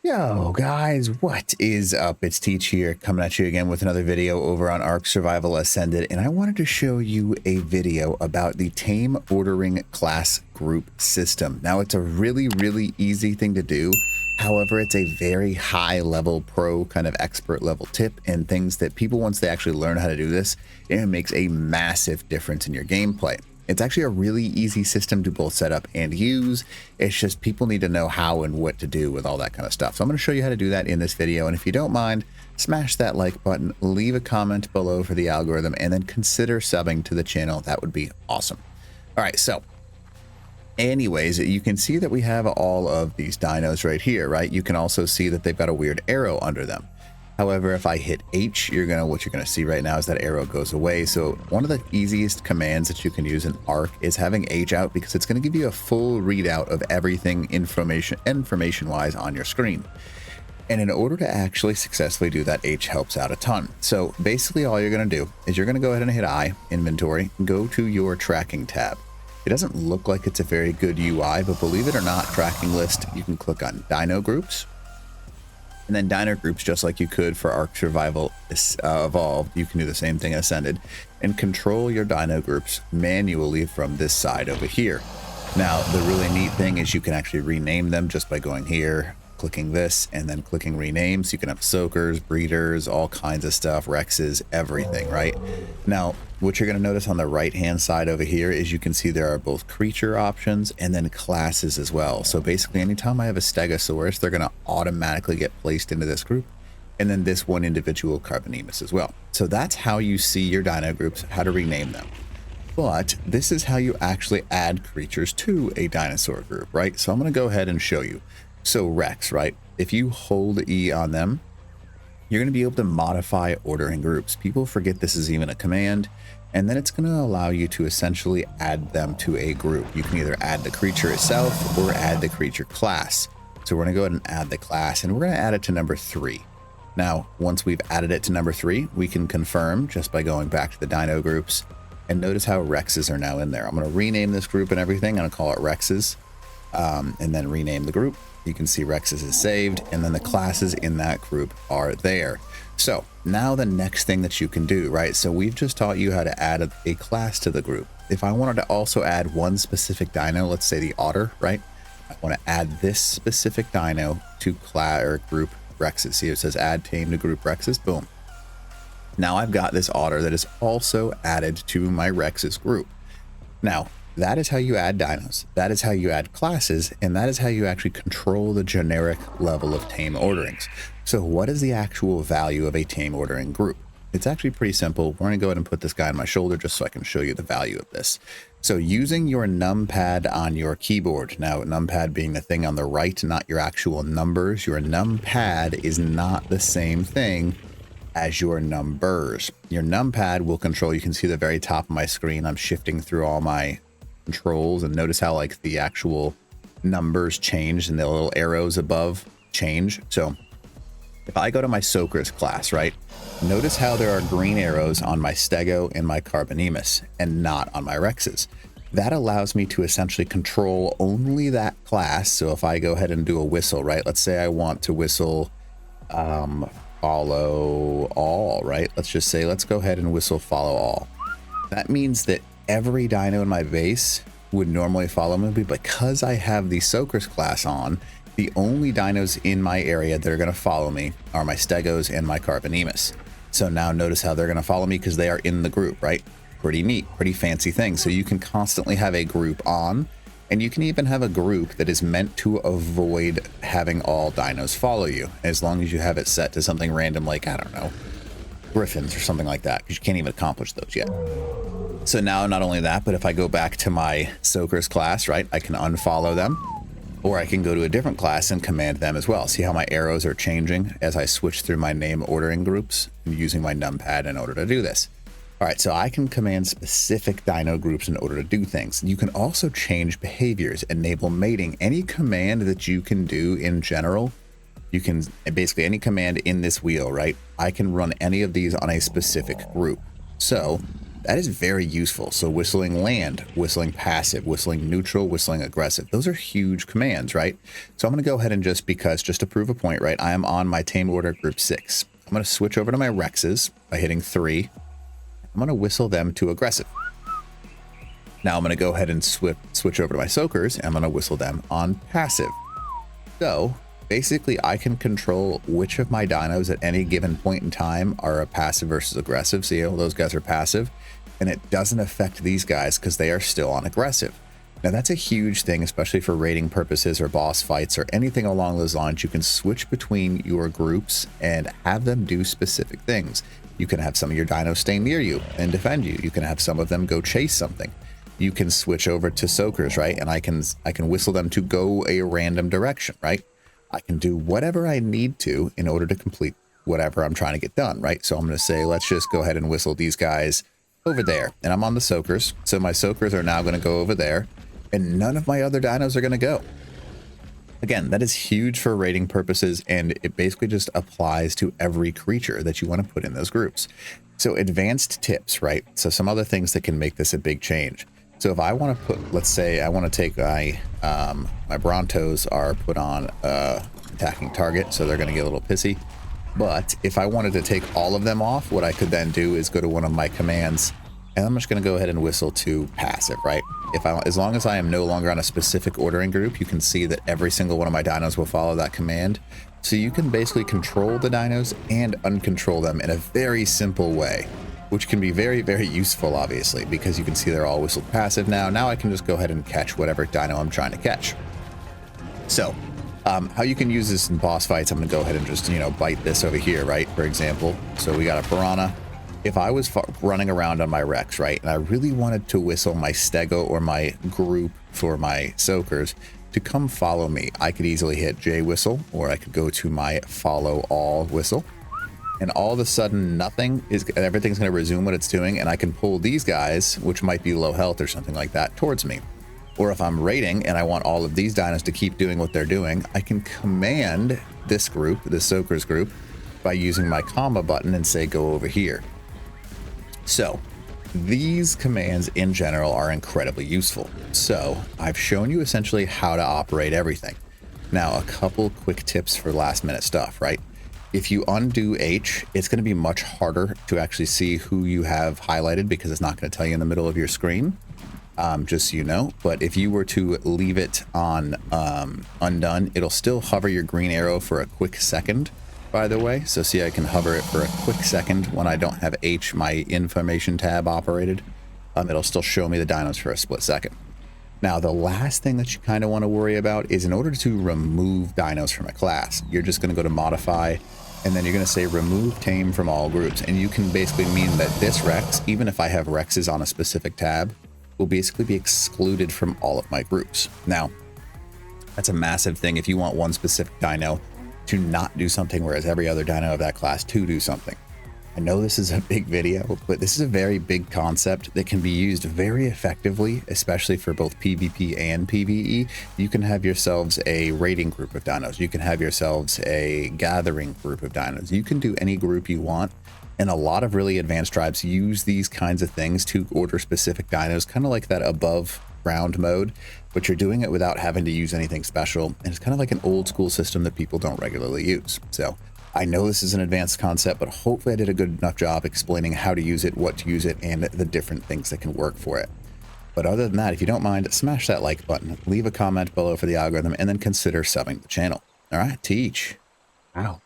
Yo guys, what is up? It's Teach here, coming at you again with another video over on Ark Survival Ascended, and I wanted to show you a video about the tame ordering class group system. Now, it's a really easy thing to do. However, it's a very high level pro kind of expert level tip and things that people, once they actually learn how to do this, it makes a massive difference in your gameplay. It's actually a really easy system to both set up and use. It's just people need to know how and what to do with all that kind of stuff. So I'm going to show you how to do that in this video. And if you don't mind, smash that like button, leave a comment below for the algorithm, and then consider subbing to the channel. That would be awesome. All right, so anyways, you can see that we have all of these dinos right here, right? You can also see that they've got a weird arrow under them. However, if I hit H, what you're gonna see right now is that arrow goes away. So one of the easiest commands that you can use in Ark is having H out, because it's gonna give you a full readout of everything information-wise on your screen. And in order to actually successfully do that, H helps out a ton. So basically all you're gonna do is you're gonna go ahead and hit I, inventory, go to your tracking tab. It doesn't look like it's a very good UI, but believe it or not, tracking list, you can click on Dino Groups. And then dino groups, just like you could for Ark Survival Evolved, you can do the same thing in Ascended and control your dino groups manually from this side over here. Now, the really neat thing is you can actually rename them just by going here, clicking this, and then clicking rename. So you can have soakers, breeders, all kinds of stuff, Rexes, everything, right? Now, what you're going to notice on the right-hand side over here is you can see there are both creature options and then classes as well. So basically, anytime I have a Stegosaurus, they're going to automatically get placed into this group. And then this one individual Carbonemus as well. So that's how you see your dino groups, how to rename them. But this is how you actually add creatures to a dinosaur group, right? So I'm going to go ahead and show you. So Rex, right? If you hold E on them, you're going to be able to modify ordering groups. People forget this is even a command, and then it's going to allow you to essentially add them to a group. You can either add the creature itself or add the creature class. So we're going to go ahead and add the class, and we're going to add it to number 3. Now, once we've added it to number 3, we can confirm just by going back to the dino groups, and notice how Rexes are now in there. I'm going to rename this group and everything. I'm going to call it Rexes, and then rename the group. You can see Rexes is saved, and then the classes in that group are there. So now the next thing that you can do, right? So we've just taught you how to add a class to the group. If I wanted to also add one specific dino, let's say the otter, right? I want to add this specific dino to class or group Rexes. See, it says add tame to group Rexes. Boom. Now I've got this otter that is also added to my Rexes group. Now, that is how you add dinos. That is how you add classes, and that is how you actually control the generic level of tame orderings. So what is the actual value of a tame ordering group? It's actually pretty simple. We're going to go ahead and put this guy on my shoulder just so I can show you the value of this. So using your numpad on your keyboard, now numpad being the thing on the right, not your actual numbers, your numpad is not the same thing as your numbers. Your numpad will control, you can see the very top of my screen, I'm shifting through all my controls, and notice how like the actual numbers change and the little arrows above change. So if I go to my Soakers class, right, notice how there are green arrows on my Stego and my Carbonemus and not on my Rexes. That allows me to essentially control only that class. So if I go ahead and do a whistle, right, let's say I want to whistle follow all, right? Let's just say, let's go ahead and whistle follow all. That means that every dino in my base would normally follow me, but because I have the Soakers class on, the only dinos in my area that are going to follow me are my Stegos and my Carbonemus. So now notice how they're going to follow me because they are in the group, right? Pretty neat, pretty fancy thing. So you can constantly have a group on, and you can even have a group that is meant to avoid having all dinos follow you, as long as you have it set to something random like, I don't know, griffins or something like that, because you can't even accomplish those yet. So now, not only that, but if I go back to my Soakers class, right, I can unfollow them, or I can go to a different class and command them as well. See how my arrows are changing as I switch through my name ordering groups and using my numpad in order to do this. All right, so I can command specific dino groups in order to do things. You can also change behaviors, enable mating, any command that you can do in general. You can basically any command in this wheel, right? I can run any of these on a specific group. So that is very useful. So whistling land, whistling passive, whistling neutral, whistling aggressive. Those are huge commands, right? So I'm going to go ahead and just to prove a point, right? I am on my tame order group 6. I'm going to switch over to my Rexes by hitting 3. I'm going to whistle them to aggressive. Now I'm going to go ahead and switch over to my Soakers, and I'm going to whistle them on passive. So basically I can control which of my dinos at any given point in time are a passive versus aggressive. See how those guys are passive, and it doesn't affect these guys because they are still on aggressive. Now that's a huge thing, especially for raiding purposes or boss fights or anything along those lines. You can switch between your groups and have them do specific things. You can have some of your dinos stay near you and defend you. You can have some of them go chase something. You can switch over to Soakers, right? And I can whistle them to go a random direction, right? I can do whatever I need to in order to complete whatever I'm trying to get done, right? So I'm going to say, let's just go ahead and whistle these guys over there. And I'm on the Soakers. So my Soakers are now going to go over there, and none of my other dinos are going to go. Again, that is huge for raiding purposes, and it basically just applies to every creature that you want to put in those groups. So advanced tips, right? So some other things that can make this a big change. So if I want to put, let's say I want to take my Brontos are put on attacking target, so they're going to get a little pissy. But if I wanted to take all of them off, what I could then do is go to one of my commands, and I'm just going to go ahead and whistle to passive, right? As long as I am no longer on a specific ordering group, you can see that every single one of my dinos will follow that command. So you can basically control the dinos and uncontrol them in a very simple way, which can be very, very useful, obviously, because you can see they're all whistled passive now. Now I can just go ahead and catch whatever dino I'm trying to catch. So how you can use this in boss fights, I'm going to go ahead and just, bite this over here, right? For example, so we got a Piranha. If I was running around on my Rex, right, and I really wanted to whistle my Stego or my group for my Soakers to come follow me, I could easily hit J whistle, or I could go to my follow all whistle. And all of a sudden, everything's going to resume what it's doing, and I can pull these guys, which might be low health or something like that, towards me. Or if I'm raiding and I want all of these dinos to keep doing what they're doing, I can command this group, the Soakers group, by using my comma button and say, go over here. So these commands in general are incredibly useful. So I've shown you essentially how to operate everything. Now, a couple quick tips for last minute stuff, right? If you undo H, it's going to be much harder to actually see who you have highlighted because it's not going to tell you in the middle of your screen, just so you know. But if you were to leave it on undone, it'll still hover your green arrow for a quick second, by the way. So see, I can hover it for a quick second when I don't have H, my information tab operated. It'll still show me the dinos for a split second. Now, the last thing that you kind of want to worry about is in order to remove dinos from a class, you're just going to go to modify, and then you're going to say remove tame from all groups. And you can basically mean that this Rex, even if I have Rexes on a specific tab, will basically be excluded from all of my groups. Now, that's a massive thing if you want one specific dino to not do something, whereas every other dino of that class to do something. I know this is a big video, but this is a very big concept that can be used very effectively, especially for both PvP and PvE. You can have yourselves a raiding group of dinos. You can have yourselves a gathering group of dinos. You can do any group you want. And a lot of really advanced tribes use these kinds of things to order specific dinos, kind of like that above ground mode, but you're doing it without having to use anything special. And it's kind of like an old school system that people don't regularly use. So I know this is an advanced concept, but hopefully I did a good enough job explaining how to use it, what to use it, and the different things that can work for it. But other than that, if you don't mind, smash that like button, leave a comment below for the algorithm, and then consider subbing the channel. All right, teach. Out.